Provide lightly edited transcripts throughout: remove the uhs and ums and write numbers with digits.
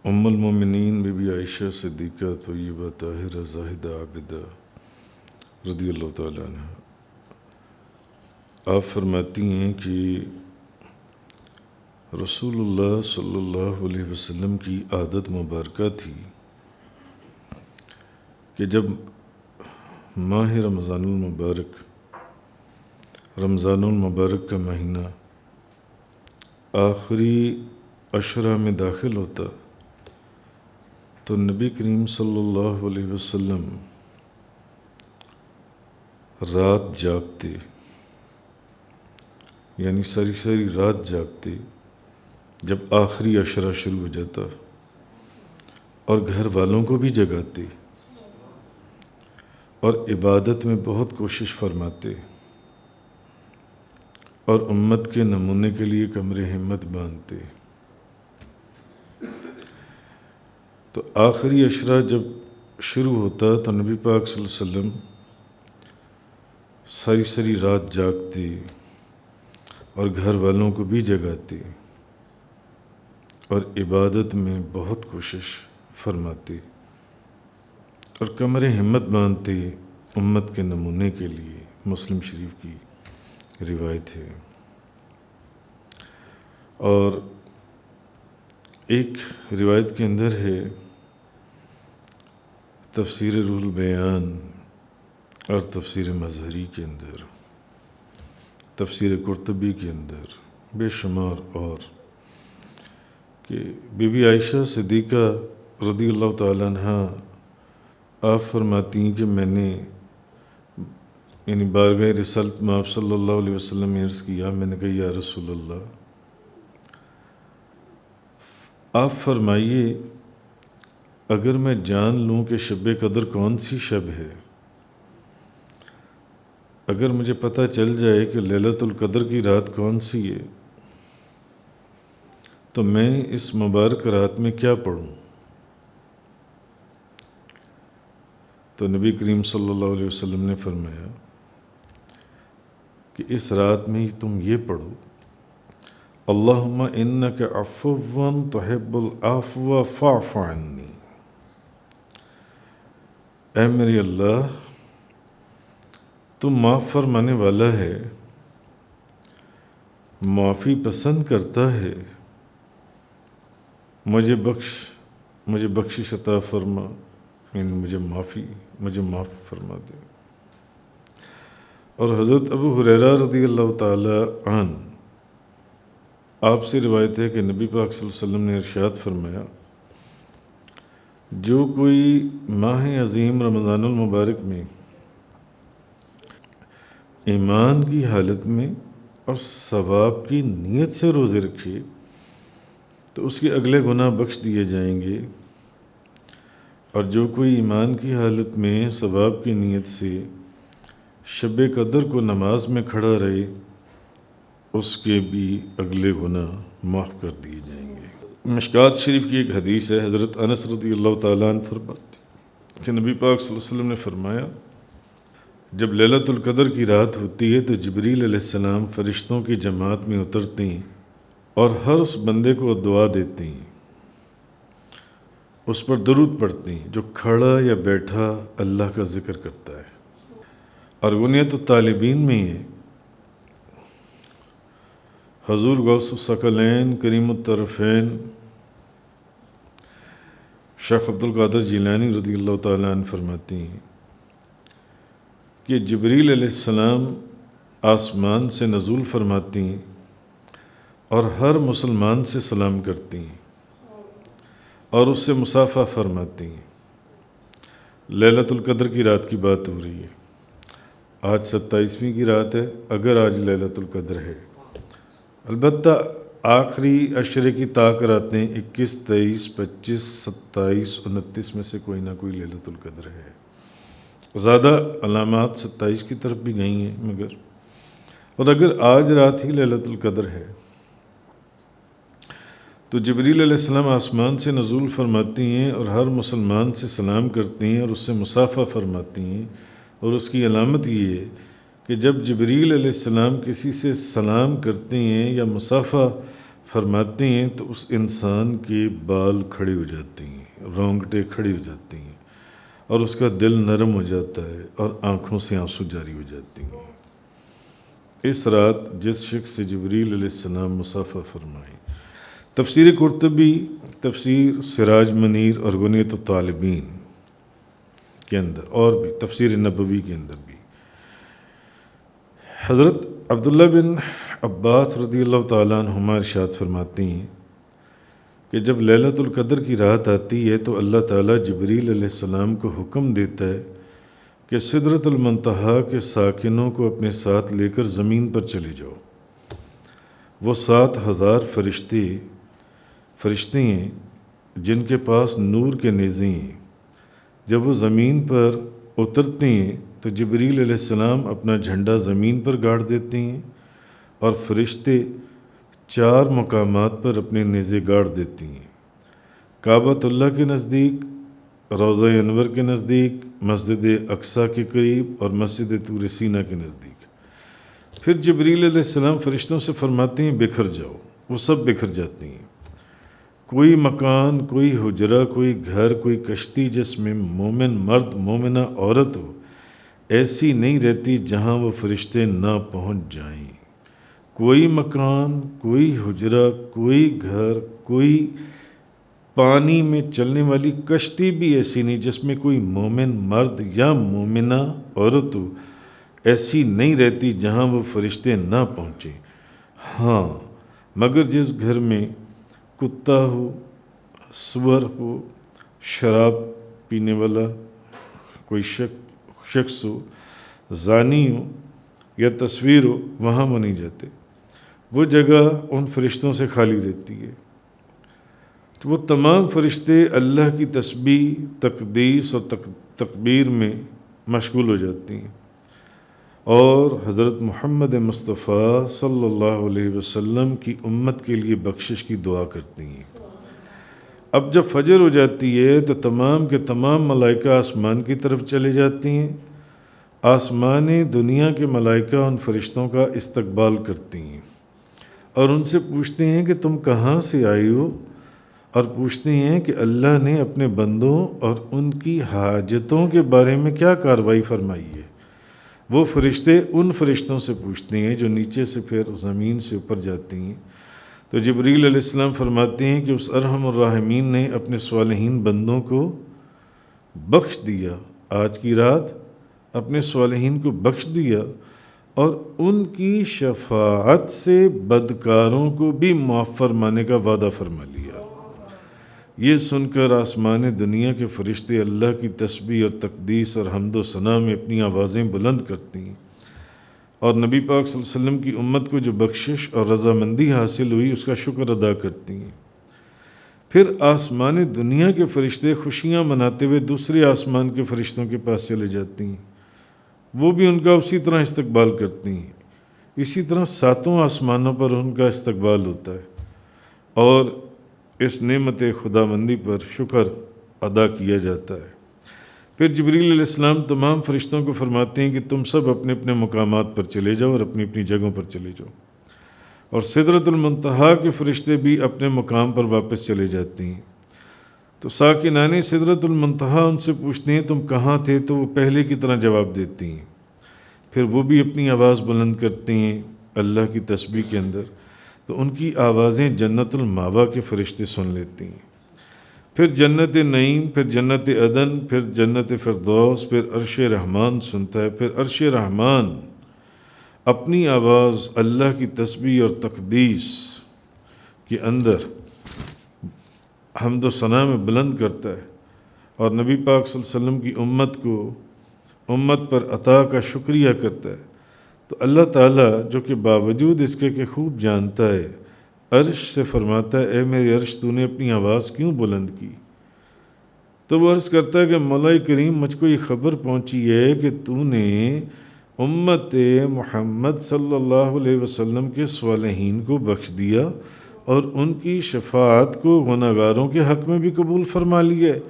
ام المومنین be be عائشہ صدیقہ طیبہ طاہرہ زاہدہ عابدہ رضی اللہ تعالیٰ عنہ آپ فرماتی ہیں کہ رسول اللہ صلی اللہ علیہ وسلم کی عادت مبارکہ تھی کہ جب ماہ رمضان المبارک کا مہینہ آخری عشرہ میں داخل ہوتا تو نبی کریم صلی اللہ علیہ وسلم رات جاگتے، یعنی ساری رات جاگتے جب آخری عشرہ شروع ہو جاتا، اور گھر والوں کو بھی جگاتے اور عبادت میں بہت کوشش فرماتے اور امت کے نمونے کے لیے کمر ہمت باندھتے۔ تو آخری عشرہ جب شروع ہوتا تو نبی پاک صلی اللہ علیہ وسلم ساری رات جاگتے اور گھر والوں کو بھی جگاتے اور عبادت میں بہت کوشش فرماتے اور کمر ہمت باندھتے امت کے نمونے کے لیے۔ مسلم شریف کی روایت ہے۔ اور ایک روایت کے اندر ہے، تفسیر روح البیان اور تفسیر مظہری کے اندر، تفسیر قرطبی کے اندر بے شمار، اور کہ بی بی عائشہ صدیقہ رضی اللہ تعالیٰ عنہ آپ فرماتی ہیں کہ میں نے یعنی بارگاہ رسالت میں آپ صلی اللہ علیہ وسلم نے عرض کیا، میں نے کہا یا رسول اللہ آپ فرمائیے اگر میں جان لوں کہ شب قدر کون سی شب ہے، اگر مجھے پتہ چل جائے کہ لیلۃ القدر کی رات کون سی ہے تو میں اس مبارک رات میں کیا پڑھوں؟ تو نبی کریم صلی اللہ علیہ وسلم نے فرمایا کہ اس رات میں تم یہ پڑھو، اللہم انک عفو تحب العفو فاعف عنی، اے میرے اللہ تم معاف فرمانے والا ہے، معافی پسند کرتا ہے، مجھے بخشش عطا فرما، یعنی مجھے معاف فرما دے۔ اور حضرت ابو ہریرہ رضی اللہ تعالی عنہ آپ سے روایت ہے کہ نبی پاک صلی اللہ علیہ وسلم نے ارشاد فرمایا، جو کوئی ماہ عظیم رمضان المبارک میں ایمان کی حالت میں اور ثواب کی نیت سے روزے رکھے تو اس کے اگلے گناہ بخش دیے جائیں گے، اور جو کوئی ایمان کی حالت میں ثواب کی نیت سے شب قدر کو نماز میں کھڑا رہے اس کے بھی اگلے گناہ معاف کر دیے جائیں گے۔ مشکوٰۃ شریف کی ایک حدیث ہے، حضرت انس رضی اللہ تعالیٰ عنہ فرماتے کہ نبی پاک صلی اللہ علیہ وسلم نے فرمایا، جب لیلۃ القدر کی رات ہوتی ہے تو جبریل علیہ السلام فرشتوں کی جماعت میں اترتے ہیں اور ہر اس بندے کو دعا دیتے ہیں، اس پر درود پڑھتے ہیں جو کھڑا یا بیٹھا اللہ کا ذکر کرتا ہے۔ اور غنیت الطالبین میں ہے، حضور غوث الثقلین کریم الطرفین شیخ عبد القادر جیلانی رضی اللہ تعالیٰ عنہ فرماتی ہیں کہ جبریل علیہ السلام آسمان سے نزول فرماتی ہیں اور ہر مسلمان سے سلام کرتی ہیں اور اس سے مصافحہ فرماتی ہیں۔ لیلۃ القدر کی رات کی بات ہو رہی ہے، آج 27ویں کی رات ہے، اگر آج لیلۃ القدر ہے، البتہ آخری عشرے کی طاق راتیں 21، 23، 25، 27، 29 میں سے کوئی نہ کوئی لیلۃ القدر ہے۔ زیادہ علامات 27 کی طرف بھی گئی ہیں، مگر اور اگر آج رات ہی لیلۃ القدر ہے تو جبریل علیہ السلام آسمان سے نزول فرماتی ہیں اور ہر مسلمان سے سلام کرتی ہیں اور اس سے مصافحہ فرماتی ہیں، اور اس کی علامت یہ ہے کہ جب جبریل علیہ السلام کسی سے سلام کرتے ہیں یا مصافحہ فرماتے ہیں تو اس انسان کے بال کھڑے ہو جاتے ہیں، رونگٹے کھڑی ہو جاتی ہیں، اور اس کا دل نرم ہو جاتا ہے اور آنکھوں سے آنسو جاری ہو جاتی ہیں۔ اس رات جس شخص سے جبریل علیہ السلام مصافحہ فرمائیں۔ تفسیر قرطبی، تفسیر سراج منیر اور غنیۃ الطالبین کے اندر، اور بھی تفسیر نبوی کے اندر بھی، حضرت عبداللہ بن عباس رضی اللہ تعالیٰ عنہما ارشاد فرماتے ہیں کہ جب لیلۃ القدر کی رات آتی ہے تو اللہ تعالیٰ جبریل علیہ السلام کو حکم دیتا ہے کہ سدرۃ المنتہا کے ساکنوں کو اپنے ساتھ لے کر زمین پر چلے جاؤ۔ وہ 7,000 فرشتے ہیں جن کے پاس نور کے نیزے ہیں۔ جب وہ زمین پر اترتے ہیں تو جبریل علیہ السلام اپنا جھنڈا زمین پر گاڑ دیتے ہیں اور فرشتے 4 مقامات پر اپنے نیزے گاڑ دیتی ہیں، کعبۃ اللہ کے نزدیک، روضہ انور کے نزدیک، مسجد اقصیٰ کے قریب اور مسجد طور سینا کے نزدیک۔ پھر جبریل علیہ السلام فرشتوں سے فرماتے ہیں بکھر جاؤ۔ وہ سب بکھر جاتی ہیں۔ کوئی مکان، کوئی حجرہ، کوئی گھر، کوئی کشتی جس میں مومن مرد مومنہ عورت ہو ایسی نہیں رہتی جہاں وہ فرشتے نہ پہنچ جائیں۔ کوئی مکان، کوئی حجرہ، کوئی گھر، کوئی پانی میں چلنے والی کشتی بھی ایسی نہیں جس میں کوئی مومن مرد یا مومنہ عورت ہو ایسی نہیں رہتی جہاں وہ فرشتے نہ پہنچیں۔ ہاں، مگر جس گھر میں کتا ہو، سور ہو، شراب پینے والا کوئی شخص ہو، زانی ہو یا تصویر ہو، وہاں وہ نہیں جاتے۔ وہ جگہ ان فرشتوں سے خالی رہتی ہے۔ تو وہ تمام فرشتے اللہ کی تسبیح، تقدیس اور تکبیر میں مشغول ہو جاتی ہیں اور حضرت محمد مصطفیٰ صلی اللہ علیہ وسلم کی امت کے لیے بخشش کی دعا کرتی ہیں۔ اب جب فجر ہو جاتی ہے تو تمام کے تمام ملائکہ آسمان کی طرف چلے جاتی ہیں۔ آسمان دنیا کے ملائکہ ان فرشتوں کا استقبال کرتی ہیں اور ان سے پوچھتے ہیں کہ تم کہاں سے آئے ہو، اور پوچھتے ہیں کہ اللہ نے اپنے بندوں اور ان کی حاجتوں کے بارے میں کیا کارروائی فرمائی ہے۔ وہ فرشتے ان فرشتوں سے پوچھتے ہیں جو نیچے سے پھر زمین سے اوپر جاتی ہیں۔ تو جبریل علیہ السلام فرماتے ہیں کہ اس ارحم الراحمین نے اپنے صالحین بندوں کو بخش دیا، آج کی رات اپنے صالحین کو بخش دیا اور ان کی شفاعت سے بدکاروں کو بھی معاف فرمانے کا وعدہ فرما لیا۔ یہ سن کر آسمان دنیا کے فرشتے اللہ کی تسبیح اور تقدیس اور حمد و ثنا میں اپنی آوازیں بلند کرتی ہیں اور نبی پاک صلی اللہ علیہ وسلم کی امت کو جو بخشش اور رضامندی حاصل ہوئی اس کا شکر ادا کرتی ہیں۔ پھر آسمان دنیا کے فرشتے خوشیاں مناتے ہوئے دوسرے آسمان کے فرشتوں کے پاس چلے جاتی ہیں، وہ بھی ان کا اسی طرح استقبال کرتی ہیں۔ اسی طرح 7 آسمانوں پر ان کا استقبال ہوتا ہے اور اس نعمت خداوندی پر شکر ادا کیا جاتا ہے۔ پھر جبریل علیہ السلام تمام فرشتوں کو فرماتے ہیں کہ تم سب اپنے اپنے مقامات پر چلے جاؤ اور اپنی اپنی جگہوں پر چلے جاؤ، اور سدرۃ المنتہا کے فرشتے بھی اپنے مقام پر واپس چلے جاتے ہیں۔ تو ساکنان سدرۃ المنتہا ان سے پوچھتے ہیں تم کہاں تھے، تو وہ پہلے کی طرح جواب دیتی ہیں۔ پھر وہ بھی اپنی آواز بلند کرتے ہیں اللہ کی تسبیح کے اندر، تو ان کی آوازیں جنت الماوا کے فرشتے سن لیتی ہیں۔ پھر جنت نعیم، پھر جنت عدن، پھر جنت فردوس، پھر عرش رحمان سنتا ہے۔ پھر عرش رحمان اپنی آواز اللہ کی تسبیح اور تقدیس کے اندر حمد و ثنا میں بلند کرتا ہے اور نبی پاک صلی اللہ علیہ وسلم کی امت پر عطا کا شکریہ کرتا ہے۔ تو اللہ تعالیٰ جو کہ باوجود اس کے کہ خوب جانتا ہے، عرش سے فرماتا ہے اے میرے عرش تو نے اپنی آواز کیوں بلند کی؟ تو وہ عرض کرتا ہے کہ مولا کریم مجھ کو یہ خبر پہنچی ہے کہ تو نے امت محمد صلی اللہ علیہ وسلم کے صالحین کو بخش دیا اور ان کی شفاعت کو گناہگاروں کے حق میں بھی قبول فرما لیا ہے۔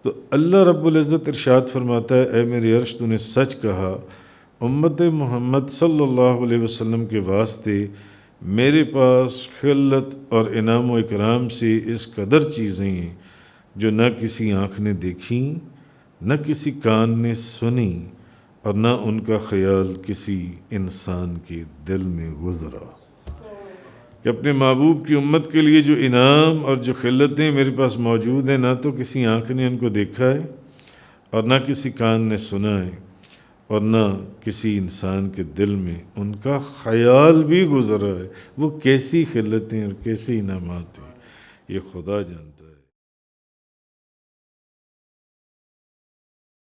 تو اللہ رب العزت ارشاد فرماتا ہے اے میرے عرش تو نے سچ کہا، امت محمد صلی اللہ علیہ وسلم کے واسطے میرے پاس خلت اور انعام و اکرام سے اس قدر چیزیں ہیں جو نہ کسی آنکھ نے دیکھیں، نہ کسی کان نے سنی، اور نہ ان کا خیال کسی انسان کے دل میں گزرا۔ کہ اپنے محبوب کی امت کے لیے جو انعام اور جو خلتیں میرے پاس موجود ہیں، نہ تو کسی آنکھ نے ان کو دیکھا ہے اور نہ کسی کان نے سنا ہے اور نہ کسی انسان کے دل میں ان کا خیال بھی گزرا ہے۔ وہ کیسی خلتیں اور کیسی انعامات ہیں، یہ خدا جانتا ہے۔